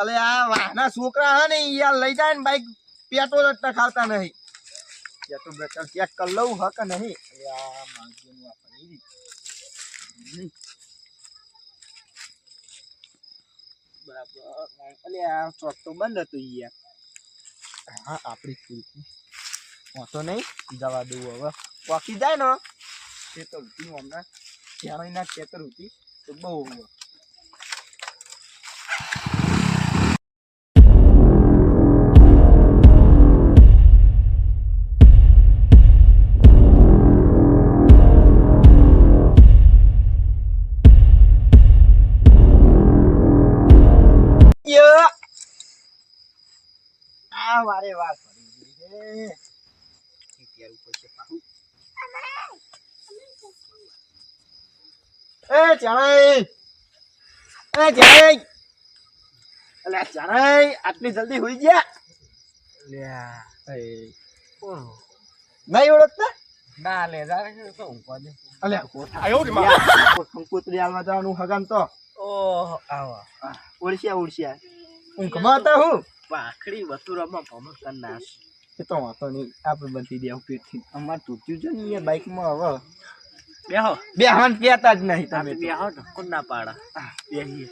અલે આ વાહના છોકરા હે ને યાર લઈ જાય ને બાઈક પેટ્રોલ જ ખાવતા નહીં. પેટ્રોલ બેટ્રોલ ચેક કરી લઉં હ કે નહીં. અલે આ માગીનું આ પડી બરાબર. અલે આ ચોક તો બંધ હતું યાર. હા આપડી ફૂલ વાંધો નહીં જવા દઉં હવે. પોકી જાય ને એ તો ઉઠી હમણાં ત્યાં ના ખેતર ઉઠી તો બહુ વારે વાર પડી ગઈ છે ઉપર છે પાહુ. એ ચારાઈ અલે ચારાઈ આટલી જલ્દી હોઈ ગયા લ્યા એ કોણ નહીં ઓળખતા ના લે જારે તો ઊંઘવા દે. અલે આયો રે માં કંકોત્રી આલવા જવાનું હગાન તો ઓહ આવા ઓળશિયા ઊંઘમાં હતા હું પાખડી વતુરામાં ભમક કર નાસ. એ તો વાતો નહીં આપણે બધી દેવું પેટથી અમાર તૂટ્યું છે ને એ બાઈકમાં હવે બેહન કહેતા જ નહીં તમે બેહો કોણ ના પાડા બેહીએ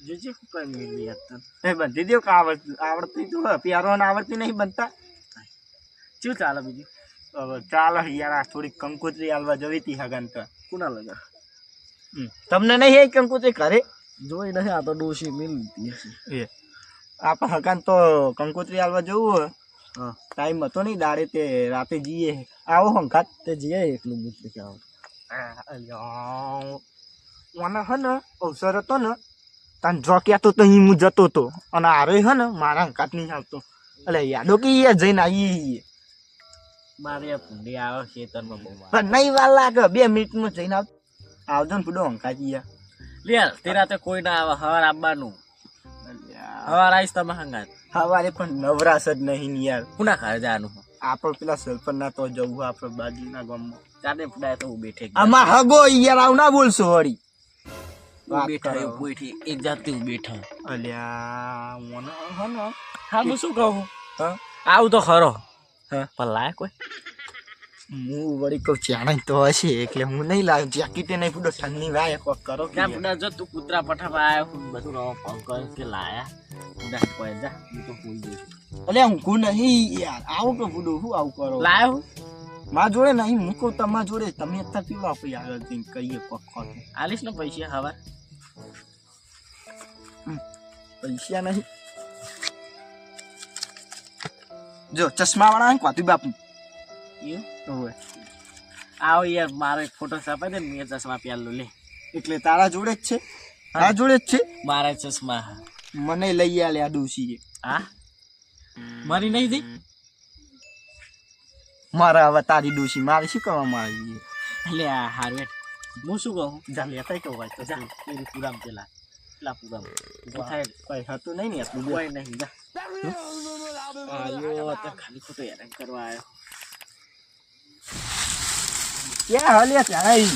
જોજે કોઈ મિલી હતા એ બધી દેવ કે આવડતી તો પ્યારો ને આવડતી નહીં બનતા શું ચાલે બીજું હવે ચાલો યાર થોડીક કંકોત્રી આલવા જવી હતી હગાન તો કોના લગા તમને નહીં એ કંકોત્રી ઘરે જોઈ નથી આ તો ડોશી મિલતી એ આપણે હગાન તો કંકોત્રી આલવા જવું હોય ટાઈમ હતો નહીં દાડે તે રાતે જઈએ આવો હંખાત તે જઈએ એકલું મૂત્ર કે આવો મને હે ને અવસર હતો ને તાન જો કહેતો તો હું જતો હતો અને આરે હે ને મારા હંકાત નહીં આવતો એટલે યાદો કે જઈને આવીએ મારે ભૂંડી આવે ખેતરમાં બહુ પણ નહીં વાર લાગે 2 મિનિટમાં જઈને આવજો ને પૂડો હંકાત લે તે રાતે કોઈ ના આવે હવાર આવવાનું હવાર આવીશ તમે હંગાત હવારે પણ નવરાશ જ નહીં યાર કોના ઘરે જવાનું આપણે પેલા સરપંચ ના તો જવું આપણે બાજુના ગામમાં ચાલે પડાય તો બેઠે આમાં હગો યાર આવ ના બોલશો વળી બેઠા પોઈથી એક જાતી બેઠા અલ્યા મને હે ને હા હું શું કહું હા આવ તો ખરો હા પણ લાય કોઈ હું વળી કહું ચાણા તો હશે એટલે હું નહીં લાવ્યો જેકેટ નહીં પૂડો ઠંડી વાય કોક કરો ક્યાં પૂડા જો તું કૂતરા પઠાવા આવ્યો બધું રવા ફોન કર કે લાયા પૂડા કોઈ જા હું તો ભૂલ જઈશ અલ્યા હું કો નહીં યાર આવું કે પૂડો હું આવું કરો લાયો માં જોડે નહીં મૂકો તમારા જોડે તમે અત્યારે પીવા આપી આગળ જઈને કહીએ કોક ખોટું આલીશ ને પૈસા હવા પૈસા નહીં જો ચશ્મા વાળા કોતી બાપુ આવો યાર મારો એક ફોટો છપાઈ દે ને મેં ચશ્મા પહેરલો લે એટલે તારા જોડે જ છે તારા જોડે જ છે મારા ચશ્મા મને લઈ આલે આ ડોશીએ હા મારી નહીં થઈ મારા હવે તારી ડોશી મારે શું કરવામાં આવી એટલે આ હારે હું શું કહું જા લેતા કહું ભાઈ તો જા તેરી પૂરામ પેલા પેલા પૂરામ થાય કઈ હતું નહીં ને એટલું કોઈ નહીં જા આયો તો ખાલી ખોટો હેરાન કરવા આવ્યો ક્યાં હાલ્યા ત્યાં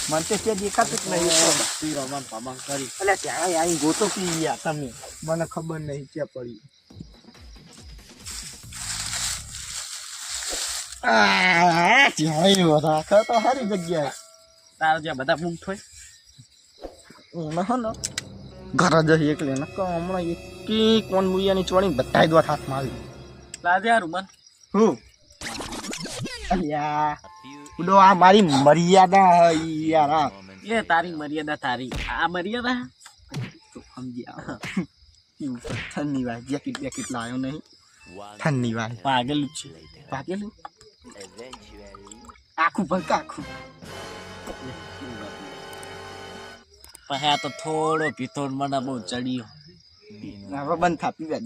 મને તો ક્યાં દેખાતું જ નહીં રમણ પમણ કરી એટલે ત્યાં અહીં ગોતો પી ગયા તમે મને ખબર નહીં ક્યાં પડી ત્યાં તો સારી જગ્યાએ તારા જ્યાં બધા બૂમ થોય ઘર જ એકલે હમણાં એક કોણ મુયાની ચોડી બધા દોટ હાથમાં આવી લાજે આ રૂમન હું અલ્યા ઉડો આ મારી મર્યાદા યાર એ તારી મર્યાદા તારી આ મર્યાદા તો સમજી આવ ઠંડી વાર જેકેટ જેકેટ લાવ્યો નહીં ઠંડી વાર પાગેલું છે પાગેલું આખું ભલક આખું પછી આ તો થોડો પીતોડ મને બહુ ચડ્યો હવે બંધ થાપી દે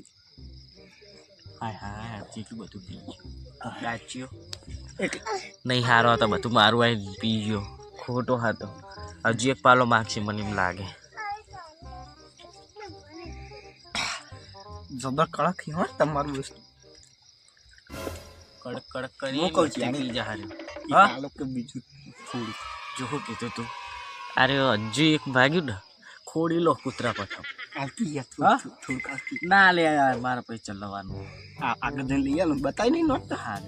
હાય હાય જેટલું બધું પી ગયો ગાચ્યો નહીં હારો તો બધું મારું આવી પી ગયો ખોટો હતો હજી એક પાલો માગશે મને એમ લાગે જબર કડક હો તમારું વસ્તુ કડક કડક કરી હું કહું છું પી જા હારે હા કે બીજું થોડું જો કીધું તું અરે હજી એક ભાગ્યું ને ખોડી લો કૂતરા પઠાવ આવતી યાર હા? થોડુંક આવતી ના લે યાર મારા પછી ચલાવવાનું આગળ જઈને લઈ આલો બતાવી નહીં નોટ હા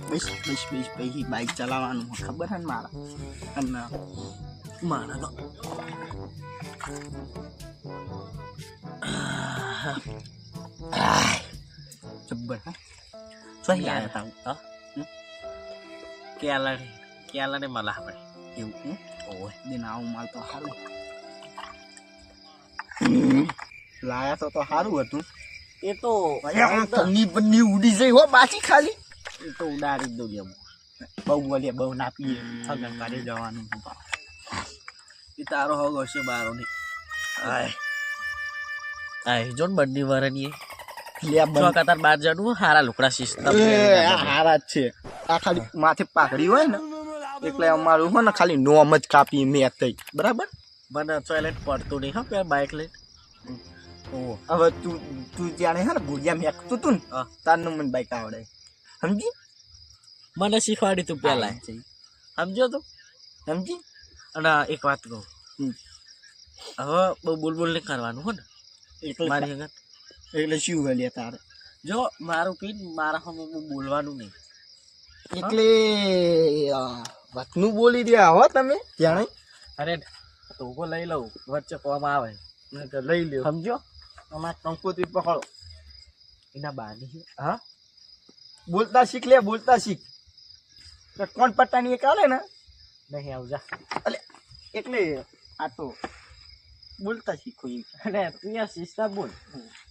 બસ બસ બસ પછી બાઇક ચલાવવાનું ખબર છે ને મારા અને મારા તો જબ્બર હા સહી આવ્યા તા હા કેલા ને मला આપણે એવું ઓય દિન આવું માલ તો સારું લાયા તો સારું હતું એ તો તની બની ઉડી જઈ હો બાકી ખાલી એ તો ઉડાડી જ દઉં એમ બહુ બોલીએ બહુ ના પીએ સગન કાઢી જવાનું એ તારો હોગ હશે બારો નહીં આય જોન બંને વરની તાર બાર જણું હારા લુકડા સિસ્ટમ હારા જ છે આ ખાલી માથે પાઘડી હોય ને એટલે અમારું હોય ને ખાલી નોમ જ કાપી મેં થઈ બરાબર મને ટોયલેટ પડતું નહીં હા પેલા બાઇક લઈ હવે તું જાણે હે ને ભૂલિયા મેકતું તું ને તારનું મને બાઈક આવડે સમજી મને શીખવાડી તું પેલા સમજો તું સમજી અને એક વાત કહું હવે બહુ બોલ નહીં કરવાનું હો ને મારી આગળ એટલે શું હોય તારે જો મારું પીન મારા હમે બહુ બોલવાનું નહીં એટલે વાતનું બોલી રહ્યા હો તમે જાણે અરે તો લઈ લઉં વચ્ચે કોમ આવે લઈ લ્યો સમજો અમારે કંકોત્રી પકડો એના બાની હા બોલતા શીખ લે બોલતા શીખ તો કોણ પટ્ટાની એક આવે ને નહીં આવજા એટલે આ તો બોલતા શીખો એમ અરે તું યાર સિસ્ટમ બોલ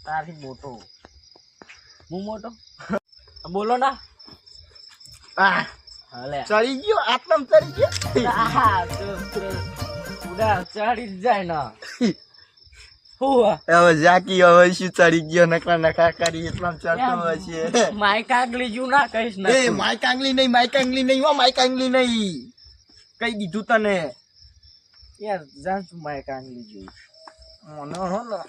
તારી મોટો હું મોટો બોલો ના હાલે ચડી ગયો આત્મ ચડી ગયો ઉડા ચડી જ જાય ના હવે જાકી હવે શું ચડી ગયો નખા કરી એટલા ચડતો હશે માય કાંગલી જુ ના કહીશ ને એ માય કાંગલી નહીં હો માય કાંગલી નહીં કઈ દીધું તને યાર જાણ તું માય કાંગલી જોઈ મને હો ને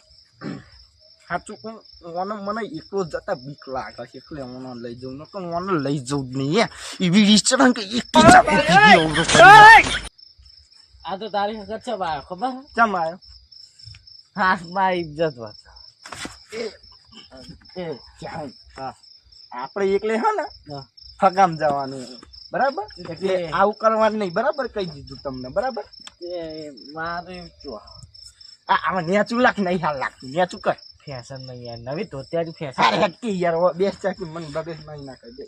સાચું કહું મને એકલો જતા બીક લાગે છે એટલે મને લઈ જવું નકર મને લઈ જવું જ નહીં એવી રીચરણ કે એક આ તો તારી હકત છે ભાઈ ખબર ચમ આવ્યો હા મારી ઇજ્જત વાત આપણે એકલે હા ને ફગામ જવાનું બરાબર એટલે આવું કરવાનું નહીં બરાબર કહી દીધું તમને બરાબર મારે આમાં નેચું લાખ નહીં હાલ લાગતું નેચું કર ફેશન નહીં યાર નવી ધોતિયાની ફેશન અરે હટકી યાર બેસ ચાકી મને બબેસ નહીં ના કહી દે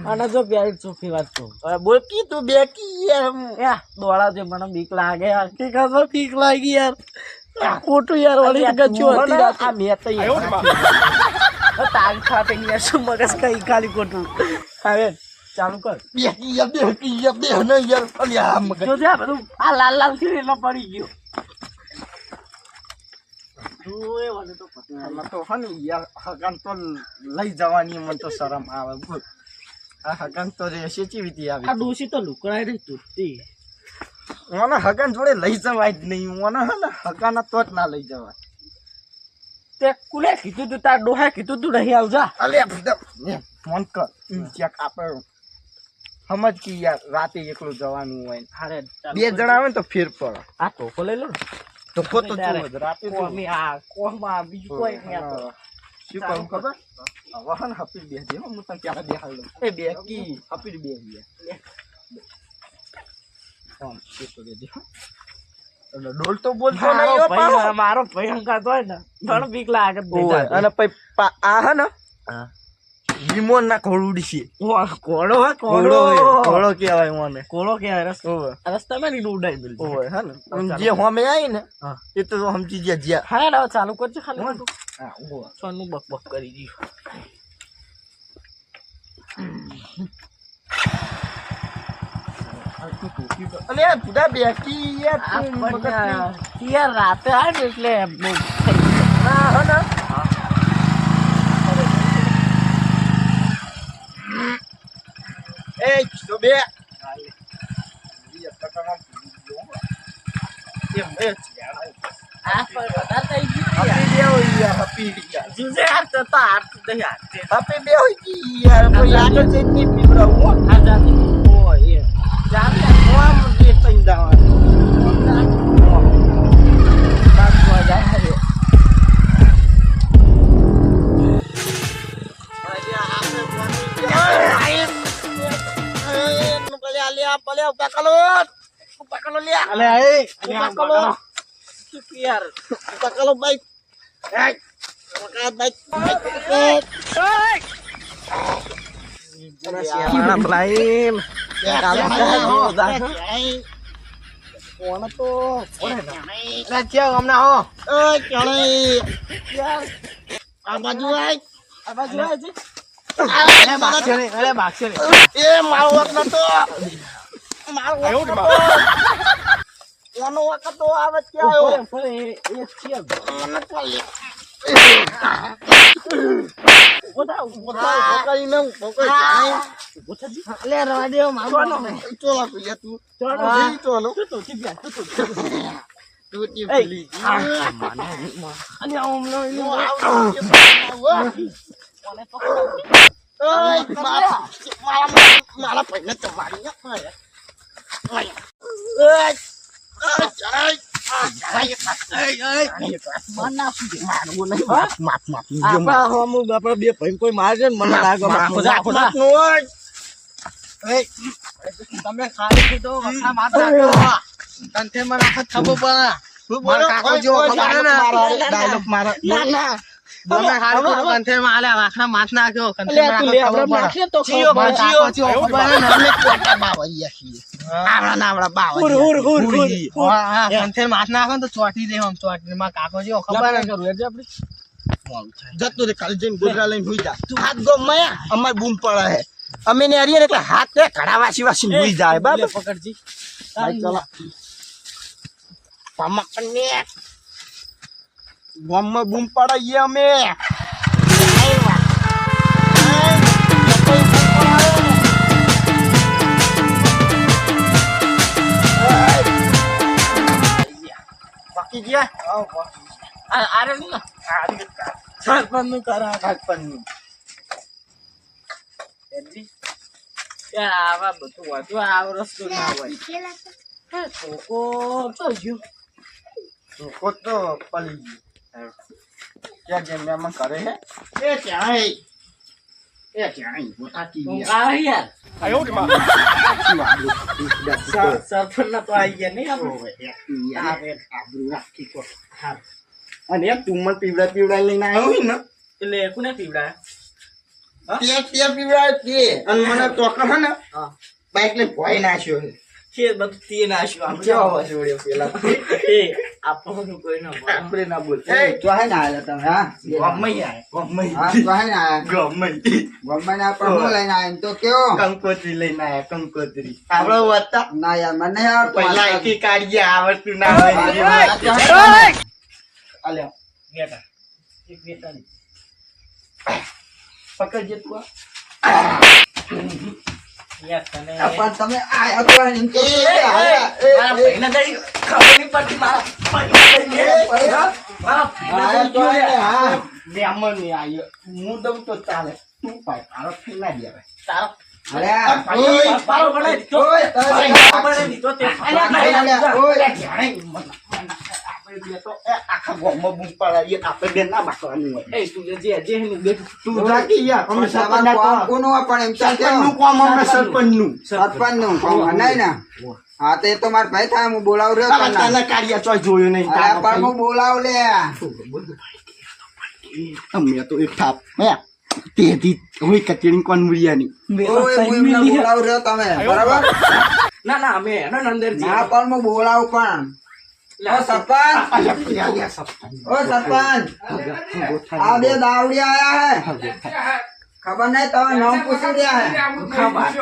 અને જો પ્યારી ચોખ્ખી વાત કહું બોલ કી તું બેકી યાર દોડા જે મને બીક લાગે યાર કે ખબર બીક લાગી યાર ખોટું યાર વળી ગચ્યો હતી આ મેં તો તારી ખાતે યાર શું મગજ કઈ ખાલી ખોટું હવે ચાલુ કર બેકી યાર બે ને યાર અલી આ મગજ જો આ બધું આ લાલ લાલ થી એટલે પડી ગયો ઓય વાલે તો મને તો હને યાર હગાન તો લઈ જવાની મને તો શરમ આવે બોલ આ હગાન તો રહેશે કેવી રીતે આવી આ ડોસી તો લુકડાઈ રહી તૂટતી મને હગાન જોડે લઈ જવાય જ નહીં મને હે ને હગાના તો જ ના લઈ જવાય તે કુલે કીધું તું તાર ડોહા કીધું તું નહીં આવજા અલે ફોન કર ચેક આપણે સમજ કે યાર રાતે એકલું જવાનું હોય અરે બે જણા આવે ને તો ફેર પડે આ ટોકો લઈ લો ને તો ખોટો રાતે કોમી આ કોમાં બીજું કોઈ નહીં આ તો શું કહું ખબર વાહન હપી બે દે હું તને ક્યારે બેહાડ લઉં એ બે કી હપી બે ફોન તો દે દે ડોલ તો બોલતો નહીં હો પાછો મારો ભયંકર તો હોય ને ઘણો બીક લાગે અને પછી આ હે ને હા વિમોન ના ઘોડું છે કોળો હે ઘોડો કહેવાય મને કોળો કે રસ્તામાં નીનું ઉડાઈ દે ઓય હે ને જે હોમે આવી ને એ તો સમજી ગયા હા ના ચાલુ કરજો ખાલી હા ઓ સોનું બક બક કરી દીધું અલે પુડા બેકી યાર રાતે આવે ને એટલે હા હે ને એ તો બે પડ્યો પકડો પકડો લ્યા અલે એ પકડો યાર પકડો ભાઈ પકડ ભાઈ બે ભાઈ કોઈ મારશે ને મને લાગે તમે ખાલી કીધો વખા માર નાખો તંતે મને આખત થબો પડે મારા કાકો જેવો ખબર હે ને ડાયલોગ મારો ના ના તમે ખાલી કીધો કંથે માલે વાખના માથ નાખ્યો કંથે મારા ખબર તો જીઓ ખબર હે ને અમે કોટા બાવરિયા છીએ આવડા નાવડા બાવરિયા હા કંથે માથ નાખો તો ચોટી દે હમ ચોટી માં કાકો જેવો ખબર હે કરું એટલે આપડી જતો રે કાલ જઈને ગોદરા લઈને હુઈ જા તું હાથ ગો મયા અમાર બૂમ પડે હે અમે ને હરીએ એટલે હાથ તે ઘડા વાસી વાસી હુઈ જાય બાપ પકડજી ભાઈ ચલો પમકને ગોમમાં બૂમ પડાઈએ અમે બાકી ગયા આરે નહીં સરપંચ નું કરા સરપંચ નું આવા બધું વધુ આવો રસ્તો ના હોય છોકો તો ગયો છોકો તો પલી ગયો ક્યાં જેમ મેં કરે હે એ ત્યાં બોટાકી ગયા યાર આયો રે માં સરપંચ ના તો આવી ગયા નહીં આપણે આબરૂ રાખી કો હા અને એક તુમર પીવડા લઈને આવ્યો હોય ને એટલે કોને પીવડા તે પીવડા તે અને મને ટોકર હે ને બાઈક લઈને ભોય નાખ્યો છે બધું તે નાખ્યો આપણે કેવા જોડ્યો પેલા એ આપણને કોઈ ના બોલ આપણે ના બોલ એ તો હે ના આલે તમે હા ગમ્મઈ હા તો હે ના ગમ્મઈ ના પણ હું લઈને આવ્યો તો કેવો કંકોત્રી લઈને આવ્યા કંકોત્રી આપણો વત્તા ના યાર મને યાર પહેલા એકી કાઢીએ આવડતું ના હોય આલ્યો બેટા એક બેટા પકડજે તું યાર તને પણ તમે આ હતો ને તો મારા ભાઈને દઈ ખબર નહીં પડતી મારા તો હા મેમન ની આયો હું દઉં તો ચાલે તું પાય તારો ફી ના દે તારો અરે ઓય પારો બનાવી દીધો ઓય બનાવી દીધો તે ઓય જાણે તો આખા ગોમમાં બૂમ પડાવીએ આપણે બેન ના બાકવાનું હોય એ તું જે નું બે તું રાખી યાર અમે સરપંચ કોનો પણ એમ ચાલ નું કોમ અમે સરપંચ નું કોમ નહીં ને હા તે તો માર ભાઈ થાય હું બોલાવ રહ્યો તને કાઢિયા ચોય જોયું નહીં પણ હું બોલાવ લે અમે તો એક થાપ હે તેદી હોય કચેરી કોણ મુરિયાની ઓય હું બોલાવ રહ્યો તમે બરાબર ના અમે એનો અંદર ના પણ હું બોલાવ પણ ઓ સરપંચ આ બે દાવડિયા આયા હે ખબર નહીં તો નામ પૂછી રહ્યા હે ખબર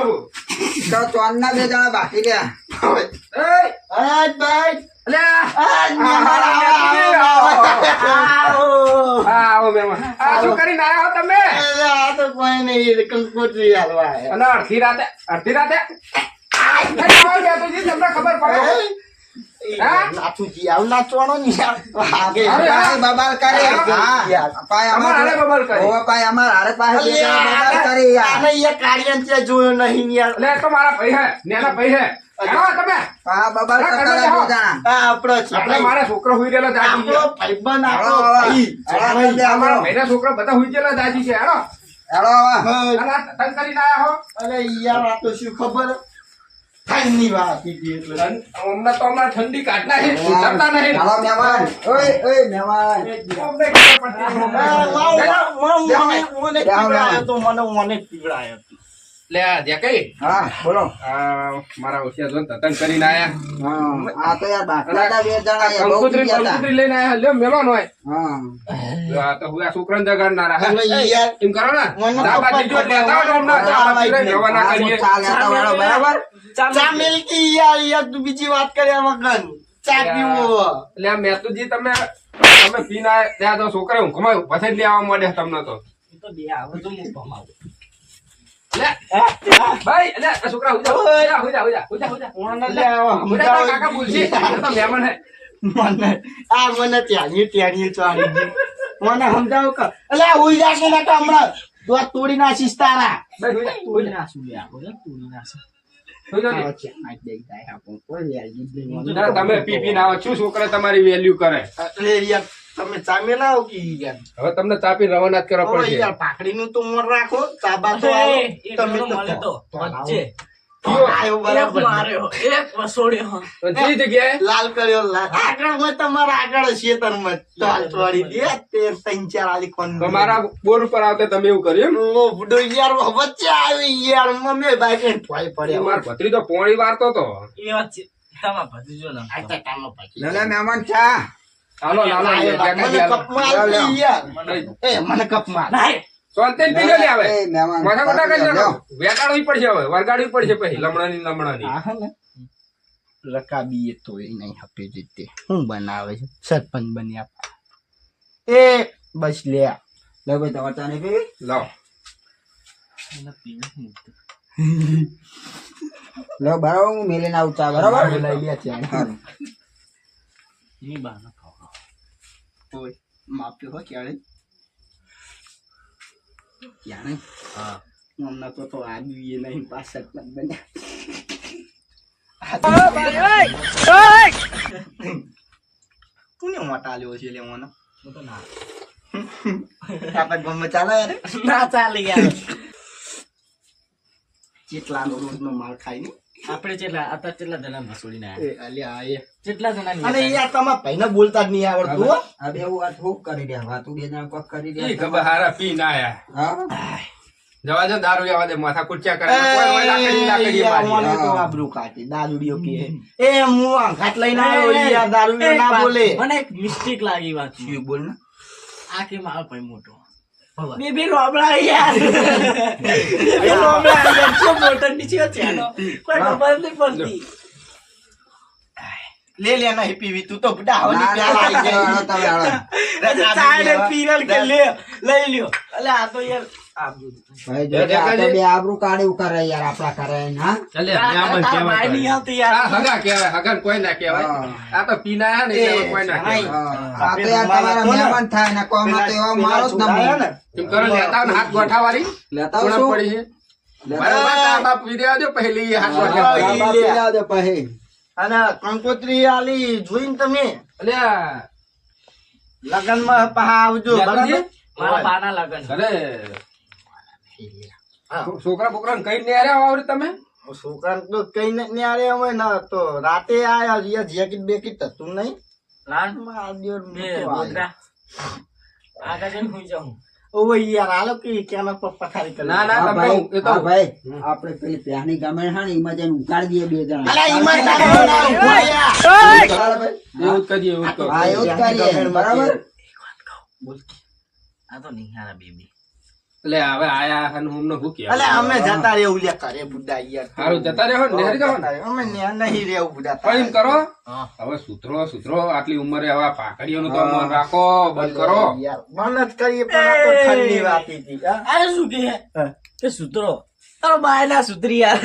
તો ચોન ના બે જણા બાકી રહ્યા ભાઈ શું કરીને આયા હો તમે? આ તો કોઈ નહીં કંકોત્રી હાલવા અને અડધી રાતે તમને ખબર પડે નાથુજી આવ નાચવાનો ની બબાલ કરે જોયો નહીં યાર એટલે તો મારા ભાઈ હે નેના ભાઈ હે તમે બબાલ આપણે મારા છોકરો હુઈ ગયેલો દાદી છે અમારા ભાઈના છોકરો બધા હુઈ ગયેલા દાદી છે હેડો તન કરીને આયા હો અરે યાર આ તો શું ખબર ઠંડી વાત કીધી એટલે હમણાં તો હમણાં ઠંડી કાઢના છે ઉતરતા નહીં હાલો મહેમાન ઓય મહેમાન અમને ખબર પડતી મને પીવડાયો લે આ જેકઈ હા બોલો મારા ઓછિયા જોન તતન કરીને આયા હા આ તો યાર બાટલા તા બે જણા યાર બહુ કંકુતરી પીયા તા. કંકુતરી લઈને આયા લ્યો મેલો નો હોય હા આ તો હુઆ છોકરાને જગાડનારા હે હવે યાર એમ કરો ને મને ચા તો બાજી જો પપ્પા લેતા આવો હમણાં ચા બાજી લઈને રવાના આ કરીએ ચા લેતા વાળો બરાબર ચા મિલકી યાર તું બીજી વાત કર્યા વગર ચા પીવો એટલે આ મેતુજી તમે પીને આયા ત્યાં તો છોકરા ઊંઘમાં પછી જ લેવા માંડે તમને તો લે ભાઈ લે આ છોકરા હુજા કાકા બોલશે તો મહેમાન હે મને ત્યાંની ચાલી ગઈ મને સમજાવ કે અલે ઉઈ જાશે ને તો હમણાં દોત તોડી નાખીશ તારા ભાઈ હુજા ના તમે પીને આવો છું છોકરા તમારી વેલ્યુ કરે એટલે યાર તમે ચા મેલાવો કે યાર હવે તમને તાપી રવાના જ કરવા ઓય પડશે યાર પાકડીનું તો મોર રાખો ચાબા તો આવો. તમે તો આયો બરાબર જે જગ્યાએ લાલ કર્યો લાલ આગળ માં તમારા આગળ ખેતરમાં ચાલ ચોડી દે તે ત્રણ ચાર આલી કોણ તો મારા બોર ઉપર આવતે તમે એવું કર્યું એમ? ઓ બુડો યાર વચ્ચે આવી યાર મમ્મી બાઈક ને ફોઈ પડ્યા માર ભત્રી તો પોણી વારતો તો લે મહેમાન ચા હાલો હાલો મને કપમાં આલતી યાર એ મને કપમાં સોનતેન પી લે આવે એ મહેમાન માથા મોટા કરી લ્યો. નાખો વેટાડવી પડશે હવે વરગાડવી પડશે પછી લમણાની આ હે ને રકાબી એ તો એ નહીં હપી રીતે હું બનાવે છે સરપંચ બન્યા એ બસ લે લે ભાઈ તમારે ચા નહીં પીવી લાવ લે બરાબર હું મેલીને આવું ચા બરાબર લઈ લે ત્યાં હારું. ઓય માપ્યો હો ક્યારે ક્યારે હમણાં તો આવ્યું એ નહીં પાછળ પણ બન્યા કોને મોટા લ્યો છે લેવાનો આપણે ગમે ચાલે યાર ના ચાલે યાર કેટલાનો રોજનો માલ ખાય ને આપણે કેટલા જણા મસૂડી ના એ અલ્યા એ કેટલા જણા અને યાર તમારા ભાઈને બોલતા જ નહીં આવડતું હો. આ બે વાત હું કરી રહ્યા વાતું બે જણા કોક કરી ઈ રહ્યા ખબર હારા પી ના આયા હા જવા દે દારૂ જવા દે માથા કુચ્યા કરે કોઈ હોય લાકડી યાર, મારી મને તો આબરૂ કાઢી દારૂડિયો કે એ હું આઘાત લઈને આવ્યો યાર દારૂડિયો ના બોલે મને એક મિસ્ટેક લાગી વાત શું બોલ ને આ કે મારો ભાઈ મોટો બે લોબડા યાર બે લોબડા યાર શું મોટો નીચે છે આનો કોઈ ખબર નહીં પડતી લે લે ના પીવી તું તો બડા હવાની ના, પ્યાલા આવી ના, જાય તમે હાલો. ચાલે પીરલ કે લે લઈ લ્યો અલે આ તો યાર ભાઈ જો આ તો બે આબરૂ કાઢ્યું કરે યાર આપડા કરે હા ચાલે તારા ભાઈ નહીં આવતી યાર હગા કહેવાય હગા કોઈ ના કહેવાય આ તો પી ના આયા ને એટલે કોઈ ના કહેવાય આ તો યાર તમારા મહેમાન થાય ને કોમાં તો એવા મારો જ નમો એમ કરો લેતા ને હાથ ગોઠાવાળી લેતા કોણ આવશું? પડી છે લેતા મારા બાપા બાપ વિદ્યા દો પહેલી હાથ ગોઠાવાળી આવશું? બાપ પીલા દે પછી અને કંકોત્રી આલી જોઈને તમે અલ્યા લગનમાં પહા આવજો યાદવજી? બરાબર મારા બાના લગન અરે છોકરા બોકરા કઈ ને આર્યા આવડી તમે છોકરા તો કઈ ને આરે અમે ના તો રાતે આયા રિયા જેકેટ બેકેટ હતું નહીં લાન આ દિવસ બે મોટો બોકરા આગળ જઈને હુઈ જાઉં ઓય યાર આલો કે કેના પર પથારી કરી ના ના હા તમે ભાઈ, એ તો હા ભાઈ આપણે પેલી પ્યાની ગામે હા ને એમાં જઈને ઉતારી દઈએ બે જણા અલા ઈમાન તારો ના ઉભોયા ચાલો ભાઈ. એવું જ કરીએ એવું જ કરો હા એવું જ કરીએ બરાબર આ તો નિહારા બેબી એટલે હવે આયા હન હુમનો હું કે અલે અમે જતા રેવું લ્યા કરે બુડા યાર હારું જતા રહ્યો ને નેહરી જાવ ને અમે ન્યા નહીં રેવું બુડા પણ એમ કરો હા હવે સુધરો આટલી ઉંમરે હવે પાકડીઓનું તો મન રાખો બંધ કરો યાર મહેનત કરીએ પણ આ તો ઠંડી વાત હતી હા? અરે શું કે સુધરો તારો બાય ના સુધરી યાર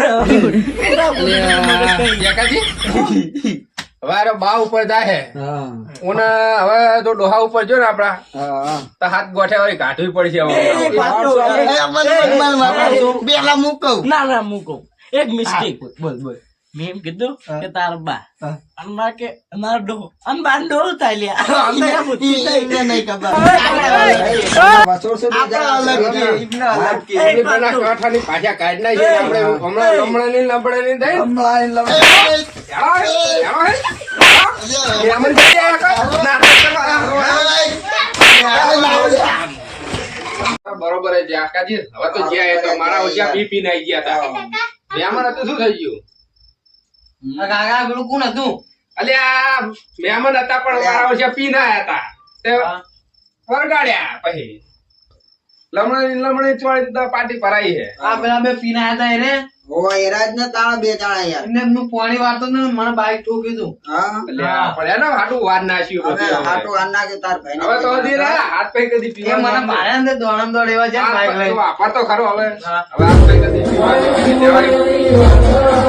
જેકાજી હવે આરો બા ઉપર જાય હા ઓને હવે જો ડોહા ઉપર જો ને આપડા હા તો હાથ ગોઠે વાળી કાઢવી પડશે હવે એ મને મારા બેલા મૂકવ ના ના મૂકો એક મિસ્ટેક બોલ બોલ મેં એમ કીધું કે તાર બા અને માર કે અમાર ડો અને બાન ડો થાય લ્યા અમને બુદ્ધિ થઈ નહીં ખબર એ પેલા કાંઠાની પાછા કાઢી નાખીએ આપણે હમણાં લમણાની લમણાની દઈ બરોબર છે આકાજી હવે તો જ્યાં તો મારા ઓછા પી નાઈ ગયા હતા મહેમાન હતું શું થઈ ગયું કાકા પેલું કોણ હતું અલ્યા મહેમાન હતા પણ મારા ઓછા પી ના હતા તે વરગાડ્યા પછી લમણી ચોળી પાર્ટી ભરાઈ છે આ પેલા બે પીના હતા એને એમને એમનું પાણી વાળતો ને મને બાઈક ઠોકી દઉં અલ્યા પણ એનો હાટું વાર નાખ્યું બધું હવે તો હજી રે હાથ પૈ કદી એ પીવા મને ભાડે અંદર દોડમ દોડ એવા છે બાઈક લઈ વાપરતો ખરો હવે હાથ પૈ કદી પીવા